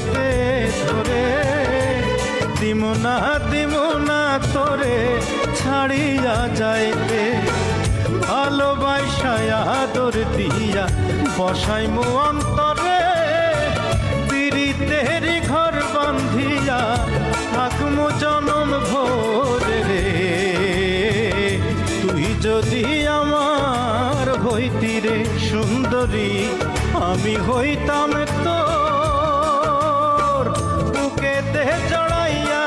বুকেতে ধরে দিমুনা তোরে ছাড়িয়া যাইতে ভালোবাসায় আদর দিয়া বসাইমু অন্তরে পিরিতেরি ঘর বান্ধিয়া থাকমু জনম ভোরে রে তুই যদি আমার হইতি রে সুন্দরী আমি হইতাম তোর বুকেতে জড়াইয়া